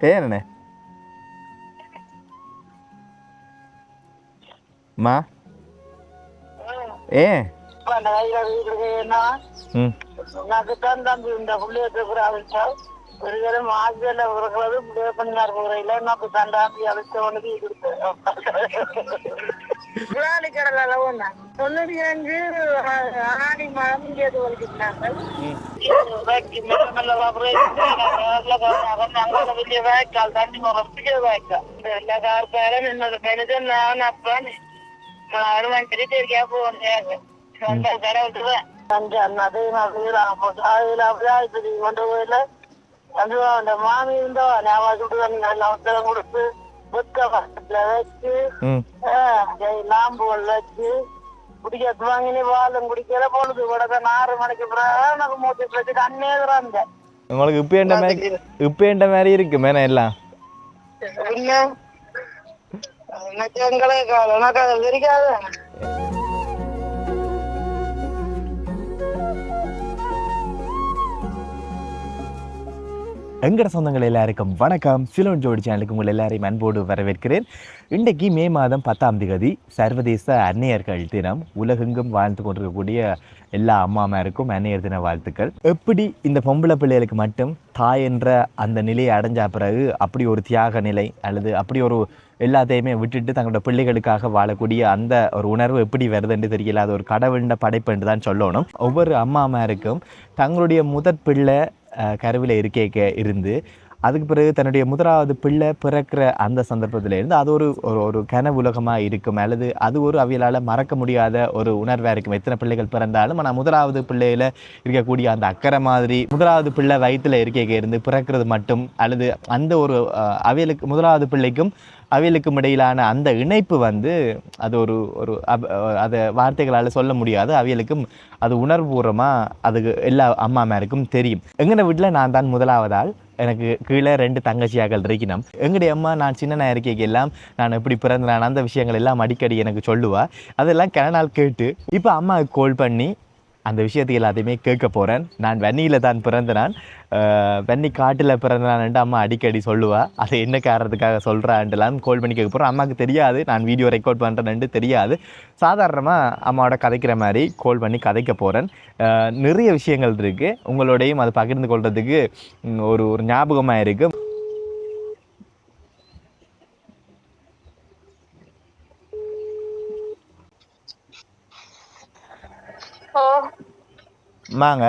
பேர் என்ன மா ஏ எனக்குத்தான் தம்பி இந்த புள்ளிய ஒரு தரம் ஆசியில உறக்கிறது புள்ளிய பண்ணினார் முறையில எனக்கு தண்டாம்பி அழைச்சவனுக்கு குராலி கடல் அளவு 95 ஆடி மழை இங்கேது வலிக்கிட்டாங்க വലിയ വായ്ക്കാൽ തണ്ണി മുറപ്പിച്ച വായ്ക്ക എല്ലാ കാർക്കാരും എന്നോട് മനുഷ്യൻ ഞാൻ അപ്പാണ് ആറ് മണിക്ക് തിരിക്കാൻ പോകുന്നതാണ് സ്വന്തം കട വിട്ടുക അന്നത് കൊണ്ടുപോയില്ല அந்த மாமி இருந்தோ நான் சுட்டு நல்ல அவசரம் கொடுத்து புத்த பக்கத்துல வச்சு லாம்பு வச்சு குடிக்கிறது வாங்கினே வாழும் குடிக்கிற பொழுது உடனே 6 மணிக்கு பிறகு எனக்கு மூச்சு பிரச்சனை அண்ணே இருந்தேன். உங்களுக்கு இப்ப மாதிரி இருக்கு மேன எல்லாம் எனக்கு எங்களை எனக்கு அது தெரியாது. எங்கட சொந்தங்கள் எல்லாருக்கும் வணக்கம். சிலோன் ஜோடி சேனலுக்கு உங்கள் எல்லாரையும் அன்போடு வரவேற்கிறேன். இன்றைக்கு மே மாதம் 10ஆம் தேதி சர்வதேச அன்னையர்கள் தினம். உலகெங்கும் வாழ்ந்து கொண்டிருக்கக்கூடிய எல்லா அம்மாமாருக்கும் அன்னையர் தின வாழ்த்துக்கள். எப்படி இந்த பொம்பளை பிள்ளைகளுக்கு மட்டும் தாய் என்ற அந்த நிலையை அடைஞ்ச பிறகு அப்படி ஒரு தியாக நிலை அல்லது அப்படி ஒரு எல்லாத்தையுமே விட்டுட்டு தங்களோட பிள்ளைகளுக்காக வாழக்கூடிய அந்த ஒரு உணர்வு எப்படி வருதுன்னு தெரியல. அது ஒரு கடவுளின் படைப்பு என்று தான் சொல்லணும். ஒவ்வொரு அம்மாமாருக்கும் தங்களுடைய முதற் பிள்ளை கருவில் இருக்க இருந்து அதுக்கு பிறகு தன்னுடைய முதலாவது பிள்ளை பிறக்கிற அந்த சந்தர்ப்பத்தில் இருந்து அது ஒரு கனவு உலகமாக இருக்கும் அல்லது அது ஒரு அவியலால் மறக்க முடியாத ஒரு உணர்வாக இருக்கும். எத்தனை பிள்ளைகள் பிறந்தாலும் ஆனால் முதலாவது பிள்ளையில் இருக்கக்கூடிய அந்த அக்கறை மாதிரி முதலாவது பிள்ளை வயிற்றில் இருக்க இருந்து பிறக்கிறது மட்டும் அல்லது அந்த ஒரு அவியலுக்கு முதலாவது பிள்ளைக்கும் அவியலுக்கும் இடையிலான அந்த இணைப்பு அது அதை வார்த்தைகளால் சொல்ல முடியாது. அவியலுக்கும் அது உணர்வுபூர்வமாக அதுக்கு எல்லா அம்மாமாருக்கும் தெரியும். எங்கட வீட்டில் நான் தான் முதலாவதால். எனக்கு கீழே 2 தங்கச்சியாக்கள் இருக்கணும். எங்களுடைய அம்மா நான் சின்ன இருக்கைக்கு எல்லாம் நான் எப்படி பிறந்தேன் அந்த விஷயங்கள் எல்லாம் அடிக்கடி எனக்கு சொல்லுவா. அதெல்லாம் நாள் கேட்டு இப்போ அம்மாவுக்கு கால் பண்ணி அந்த விஷயத்துக்கு எல்லாத்தையுமே கேட்க போகிறேன். நான் வன்னியில் தான் பிறந்தனான், வன்னி காட்டில் பிறந்தனான்ட்டு அம்மா அடிக்கடி சொல்லுவாள். அதை என்ன காரணத்துக்காக சொல்கிறான்ட்டுலாம் கால் பண்ணி கேட்க போகிறேன். அம்மாவுக்கு தெரியாது நான் வீடியோ ரெக்கார்ட் பண்ணுறேன்ட்டு தெரியாது. சாதாரணமாக அம்மாவோட கதைக்கிற மாதிரி கால் பண்ணி கதைக்க போகிறேன். நிறைய விஷயங்கள் இருக்குது, உங்களோடையும் அதை பகிர்ந்து கொள்றதுக்கு ஒரு ஞாபகமாக இருக்குது. மாங்க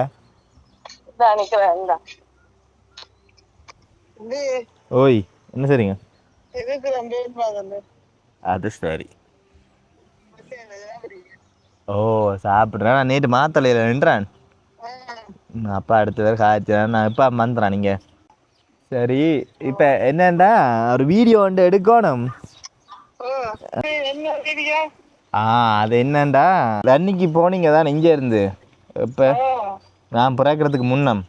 ஓய் என்ன சரிங்க அது சரி. ஓ சாப்பிட்றேன். நான் நேற்று மாத்தலையில் நின்றான். அப்பா அடுத்த வேறு காய்ச்சல் நான் இப்போ வந்துடுறேன். நீங்கள் சரி இப்போ என்னண்டா ஒரு வீடியோ எடுக்கணும். அது என்னண்டா அன்னைக்கு போனீங்க தான் இங்கே இருந்து இப்போ நான் பிறக்கிறதுக்கு முன்னம்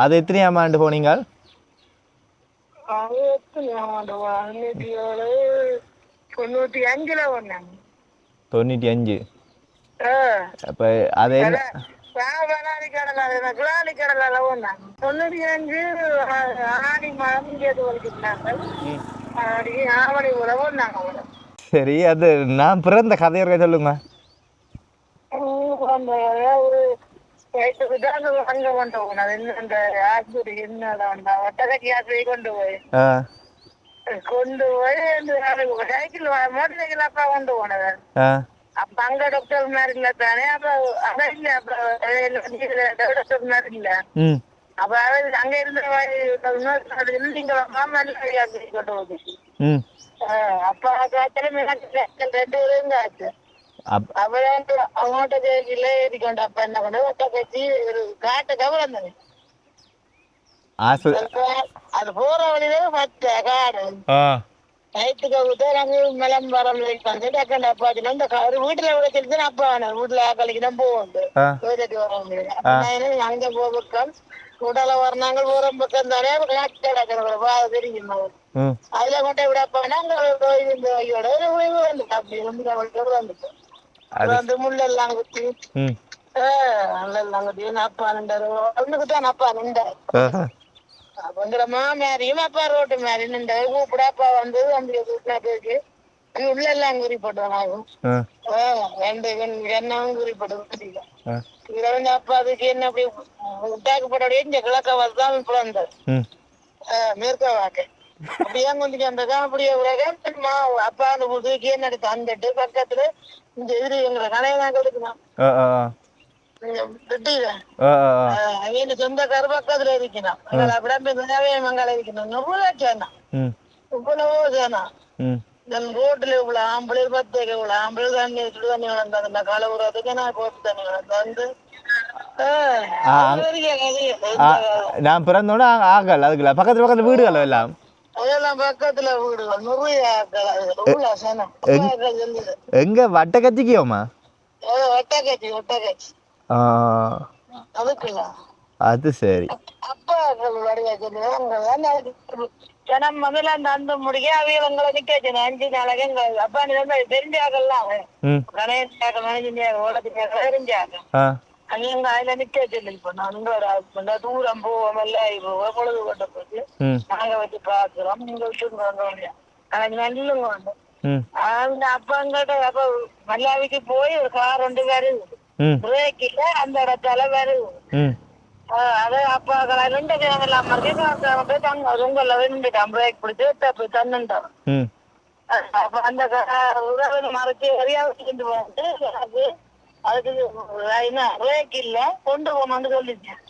அது எத்தனையாம் ஆண்டு போனீங்க? 95. அப்போ அது என்ன சரி அது நான் பிறந்த கதையை சொல்லுங்க. சைக்கிள் மோட்டர் சைக்கிள் அப்பா கொண்டு போனது. அப்ப அங்க டாக்டர் மாதிரி இல்ல தானே. அப்ப அதான் இல்ல டாக்டர் மாதிரி இல்ல. அப்ப அங்க இருந்த கொண்டு போகுது. அப்பா காய்ச்சல் 2 ஆச்சு. அவங்கள்ட்ட கேட்கல ஏறிக்கொண்டு அப்ப என்ன கொண்டு கட்சி ஒரு காட்டு கவலை அது போற வழியில பச்சை காடு நைட்டுக்கு நாங்க விளம்பரம் வந்துட்டு அப்பாச்சுல இந்த வீட்டுல விளைச்சிருச்சு. அப்பா வீட்டுல கழிக்கு தான் போவோம் அங்க போக்கம் உடல வரணாங்க போற பக்கம் தானே தெரியும். அதுல கொண்டே விடப்பானா கையோட வந்துட்டு அப்படி வந்து வந்துட்டு முள்ளெல்லாம் குத்தி அப்பா நின்றாரு ஒண்ணுக்குதான் அப்பா நின்றாரு. அப்படிங்கிற மாமியாரையும் அப்பா ரோட்டு மாதிரி நின்றாரு. கூப்பிட அப்பா வந்து அந்த வீட்டுக்கு உள்ள எல்லாம் குறி போட்டுவாங்க. என்னவும் குறி போட்டு அப்பா அதுக்கு என்ன அப்படி உட்டாக்கு போட்டோடய இந்த கிழக்க தான் பிறந்தார். மேற்க வாக்கு அப்படியே கொஞ்சம் அந்த அப்படியே அப்பா அந்த புதுக்கு என்ன தந்துட்டு பக்கத்துல இந்த இது எங்களை கலையெல்லாம் கொடுக்கணும். சொந்தக்கார பக்கத்துல இருக்கணும். அப்படியே மங்கால இருக்கணும். இவ்வளவோ சேனம் ரோட்ல இவ்வளவு ஆம்பளை 10 இவ்வளவு ஆம்பளை தண்ணி சுடு தண்ணி வளர்ந்தாங்க. இந்த கால உறவுக்கு நான் போட்டு தண்ணி வளர்ந்து நான் பிறந்தோட ஆகல அதுக்குள்ள பக்கத்துல பக்கத்துல வீடுகள் எல்லாம் அதெல்லாம் பக்கத்துல வீடுகள் எங்க வட்ட கத்திக்கியோமா ஒட்டக்காட்சி அதுக்குல அது சரி. அப்பா ஜனம் முதல்ல அந்த அந்த முடிய அவியங்களை நிக்க 5 நாளைக்கு எங்க அப்பா தெரிஞ்சாகலாம் தெரிஞ்சாங்க அங்க அதுல நிக்க சொல்லி இப்ப நாங்க தூரம் போவோம் எல்லாம் பொழுது கொண்ட போது நாங்க வச்சு பாக்குறோம். நீங்க விட்டுருங்க நல்லுங்க அந்த அப்பாங்கிட்ட அப்ப மல்லாவிக்கு போய் ஒரு கார் 2 வருது. பிரேக் இல்ல அந்த இடத்தால வருது. அதே அப்பா 2 கிழமெல்லாம் உங்கள நின்றுட்டான். பிரேக் பிடிச்சு தன்னுட்டான். அப்ப அந்த உறவு மறைச்சு எரியாவது வந்து அதுக்கு பிரேக் இல்ல கொண்டு போகணும்னு சொல்லிட்டேன்.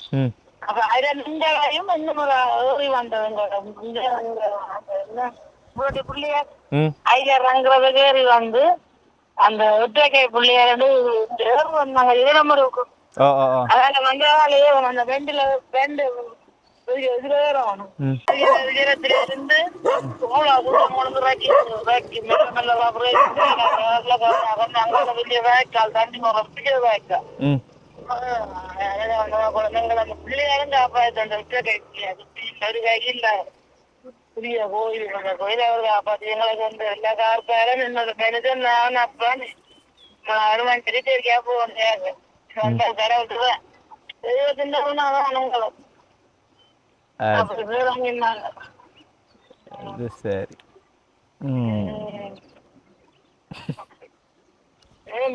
அப்ப அதுல நின்றையும் இன்னும் ஏறி வந்தவங்க பிள்ளையார் ஐயர்ங்கிறத ஏறி வந்து அந்த ஒற்றைக்கை பிள்ளையார் வந்தாங்க. இதே இருக்கும். அதனால வந்தாலேயே அந்த பெண்டுல பெண்டு இருந்து வெளிய வேக்கால் தண்ணி பெரிய வேக்கால் பிள்ளையாரும் காப்பாத்து அந்த ஒரு கையில் புரிய கோயில் கோயில் அவர் காப்பாத்தி எங்களுக்கு வந்து எல்லா கார்பாரும் என்னோட மனிதன் நான் அப்பான்னு வருவான் தெரியா போவாங்க கடவுட்டுதான் தெய்வத்தின் சரி.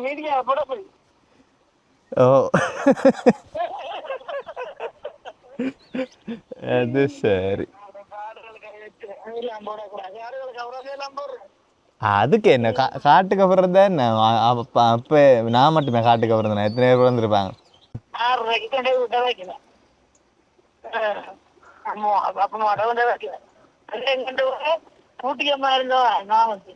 மீடியா போட போய் அது சரி. அதுக்கு என்ன காட்டுக்கு அப்புறம் தான் என்ன அப்ப நான் மட்டுமே காட்டுக்கு அப்புறம் தானே எத்தனை பேர் வந்துருப்பாங்க. 6 ரூபாய்க்கு விட்ட வைக்கல. கூட்டியம்மா இருந்தோம் நான் வந்து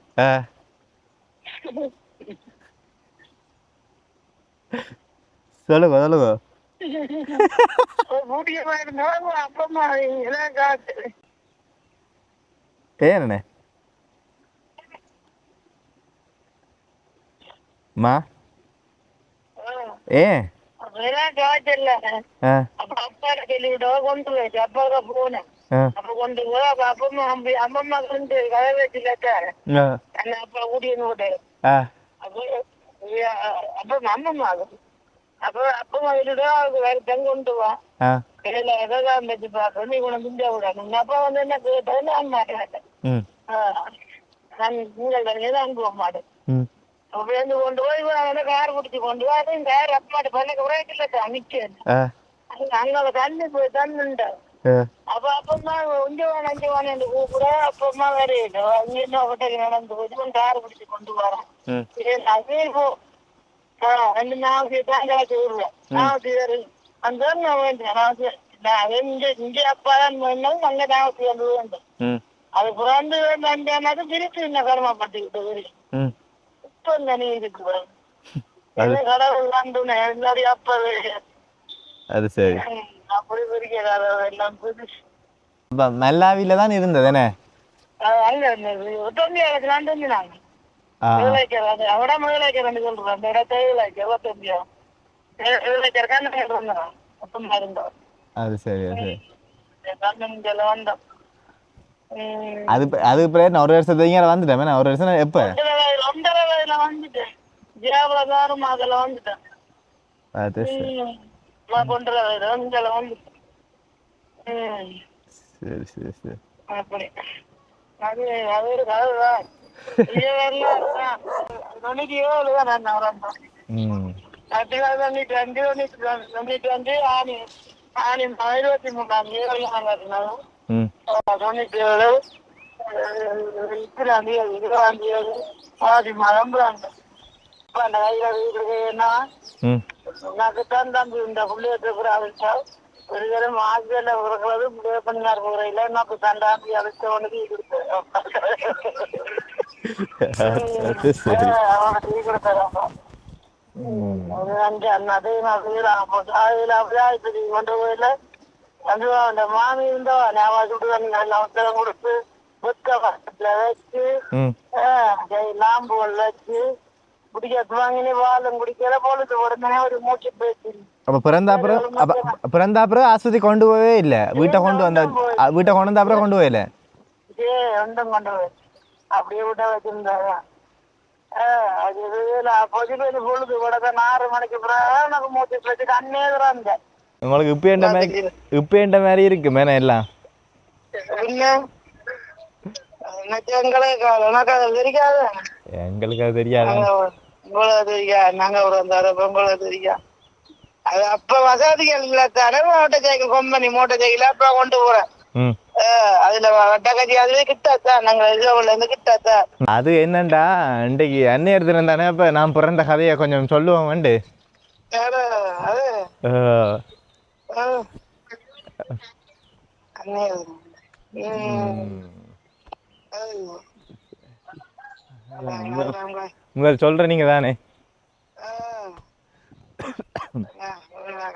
சொல்லுங்க சொல்லுங்க. கூட்டியம்மா இருந்தோம் அப்பமா காட்டு ஏண்ணே மா ஏன் காய்ச்சல் அப்ப அப்பா சொல்லிவிட்டோ கொண்டு போயிடுச்சு. அப்பாவுக்கு போனேன். அப்ப கொண்டு போய் அப்ப அப்பமா அம்மம்மா கொண்டு கதை வச்சுட்டாரு. அப்பா கூட்டின்னு போட்டாரு. அப்ப அம்மம்மா அப்ப அப்பமா சொல்லிட்டோ வேற தங்க கொண்டு வா கையில எதான் வச்சு பாக்குறோம். நீ கொண்டு முஞ்சா விடாது. அப்பா வந்து என்ன கேட்டேன்னு நான் மாட்டேன். நான் நீங்கள் தான் போக மாட்டேன். அப்படி கொண்டு போய் கார் குடிச்சு கொண்டு போய் கார் அப்பாட்டு பண்ண உரைக்கல அமைச்சேன். அங்க தண்ணி போய் தண்ணுட்டார். அப்ப அப்பமா உஞ்சவான் அஞ்சவான் என்று கூப்பிட அப்பமா வேற அங்க என்ன ஹோட்டல் நடந்து போய் கார் குடிச்சு கொண்டு வரேன். அதே போ 2 நாளைக்கு தாங்காச்சு விடுவேன். அந்த நான் வேண்டேன் இங்க அப்பாதான் வேணும். அங்க நாளைக்கு வந்து வேண்டும். அது புறாந்து வேண்டாம் திருச்சி என்ன கடமைப்பட்டுக்கிட்டு வரும். அது சரி. மல்லாவில தான் இருந்தது என்ன அது சரி. அது அது பிறகு ஒரு வருஷத்துக்கு வந்துட்டேன். ஒரு வருஷம் எப்ப வந்துட்டேன். அது சரி நான் கொண்டு வரேன் இங்கே வந்து சரி சரி சரி அப்படி அது அது ஒரு கதை தான் இது வரலாம் தொண்ணூற்றி ஏழு தான் நான் வரேன் ம் 2022 ஆணி 23ஆம் தேதி இருந்தாலும் ம் 97 20ஆம் தேதி ஆதி மாதம் அந்த கையில வீட்டுக்கு என்ன ம் உனக்குத்தான் தம்பி இந்த புள்ளியத்தை ஆரம்பிச்சா ஒரு தரம் ஆசிரியர்ல உறக்கிறது முடிவு பண்ணினார் முறையில எனக்கு தண்டாம்பி அழைச்ச உனக்கு கொடுத்தேன் அது சரி அவனுக்கு டீ கொடுத்தாராப்பா அது அஞ்சு அதே மாதிரி கொண்டு போயில அதுவா அந்த மாமி இருந்தவா ஞாபகம் சுட்டு நல்ல அவசரம் கொடுத்து புத்த பக்கத்துல வச்சு லாம்புகள் வச்சு குடிக்க வாங்கினே வாழும் குடிக்கல பொழுது உடனே ஒரு மூச்சு போயிடுச்சு அப்ப பிறந்த அப்புறம் ஆஸ்பத்திரி கொண்டு போவே இல்லை வீட்டை கொண்டு வந்த வீட்டை கொண்டு வந்த அப்புறம் கொண்டு போயில ஒன்றும் கொண்டு போய் அப்படியே விட்ட வச்சிருந்தாங்க அது பொதுப்பேரு பொழுது உடனே 6 மணிக்கு பிறகு எனக்கு மூச்சு போயிட்டு கண்ணே இருந்தேன் உங்களுக்கு இப்ப மாதிரி இருக்கு மேன எல்லாம் எங்களுக்கு அது தெரியாது எங்களுக்கு அது தெரியாது உங்களுக்கு தெரியாது நாங்க ஒரு உங்களுக்கு தெரியாது அது அப்ப வசதிகள் இல்ல தானே motor cycle company motor cycle அப்ப கொண்டு போறேன் அதுல வட்டக்கச்சி அதுவே கிட்டாத்தான் நாங்க இருந்து கிட்டாத்தான் அது என்னண்டா இன்றைக்கு அந்நேர் தினம் தானே இப்ப நான் பிறந்த கதையை கொஞ்சம் சொல்லுவோம் வேண்டு உங்கள் சொல்ற நீங்க தானே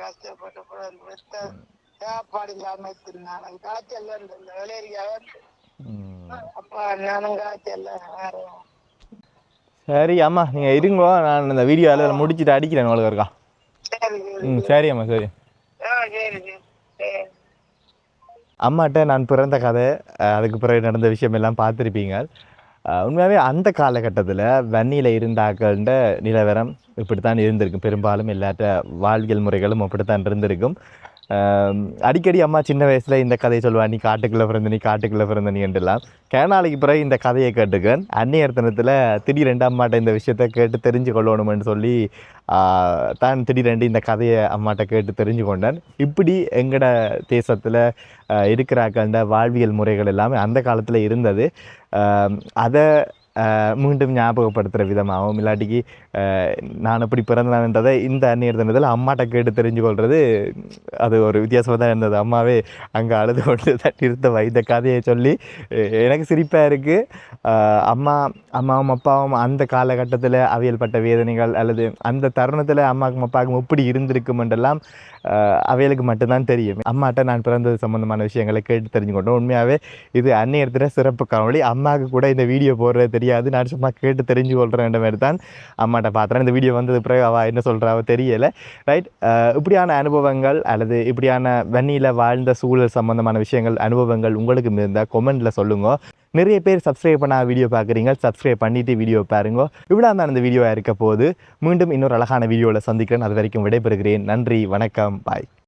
கஷ்டப்பட்டு சாப்பாடு இல்லாம காய்ச்சல் அப்பா நானும் காய்ச்சல் சரி அம்மா நீங்க இருங்கோ நான் இந்த வீடியோ எல்லாம் முடிச்சுட்டு அடிக்கிறேன் உங்களுக்கு இருக்கா சரி அம்மா சரி அம்மாட்ட நான் பிறந்த கதை அதுக்கு பிறகு நடந்த விஷயம் எல்லாம் பார்த்துருப்பீங்க உண்மையாகவே அந்த காலகட்டத்தில் வன்னியில் இருந்தாக்கள்ன்ற நிலவரம் இப்படித்தான் இருந்திருக்கும் பெரும்பாலும் எல்லாத்த வாழ்வியல் முறைகளும் அப்படித்தான் இருந்திருக்கும் அடிக்கடி அம்மா சின்ன வயசில் இந்த கதையை சொல்லுவா நீ காட்டுக்குள்ளே பிறந்த நீ என்றெல்லாம் கேனாலைக்கு பிறகு இந்த கதையை கேட்டுக்கேன் அந்நியர் தினத்தில் திடீரெண்டு அம்மாட்ட இந்த விஷயத்த கேட்டு தெரிஞ்சு கொள்ளணுமென்னு சொல்லி தான் திடீரெண்டு இந்த கதையை அம்மாட்ட கேட்டு தெரிஞ்சு கொண்டேன் இப்படி எங்கட தேசத்தில் இருக்கிறாக்கண்ட வாழ்வியல் முறைகள் எல்லாமே அந்த காலத்தில் இருந்தது அதை மீண்டும் ஞாபகப்படுத்துகிற விதமாகவும் இல்லாட்டிக்கு நான் எப்படி பிறந்தேன்றதை இந்த அந்நியர் தினத்தில் அம்மாட்ட கேட்டு தெரிஞ்சு கொள்வது அது ஒரு வித்தியாசமாக தான் இருந்தது அம்மாவே அங்கே அழுது கொண்டு தட்டிருந்த இந்த கதையை சொல்லி எனக்கு சிரிப்பாக இருக்குது அம்மாவும் அப்பாவும் அந்த காலகட்டத்தில் அவியல் பட்ட வேதனைகள் அல்லது அந்த தருணத்தில் அம்மாவுக்கும் அப்பாவுக்கும் எப்படி இருந்திருக்குமென்றெல்லாம் அவைகளுக்கு மட்டும்தான் தெரியும் அம்மாட்ட நான் பிறந்தது சம்மந்தமான விஷயங்களை கேட்டு தெரிஞ்சுக்கொண்டோம் உண்மையாகவே இது அந்நியத்தில் சிறப்பு காணொளி அம்மாவுக்கு கூட இந்த வீடியோ போடுறது தெரியாது நான் சும்மா கேட்டு தெரிஞ்சு கொள்கிறேன் மாதிரி தான் அம்மாட்ட பார்த்துறேன் இந்த வீடியோ வந்தது பிறகு அவள் என்ன சொல்கிறாவோ தெரியலை ரைட் இப்படியான அனுபவங்கள் அல்லது இப்படியான வன்னியில் வாழ்ந்த சூழல் சம்மந்தமான விஷயங்கள் அனுபவங்கள் உங்களுக்கு இருந்தால் கொமெண்டில் சொல்லுங்க நிறைய பேர் சப்ஸ்கிரைப் பண்ண வீடியோ பார்க்குறீங்க சப்ஸ்கிரைப் பண்ணிவிட்டு வீடியோ பாருங்க இவ்வளோ தான் இந்த வீடியோவாக இருக்க போது மீண்டும் இன்னொரு அழகான வீடியோவில் சந்திக்கிறேன் அது வரைக்கும் விடைபெறுகிறேன் நன்றி வணக்கம் பாய்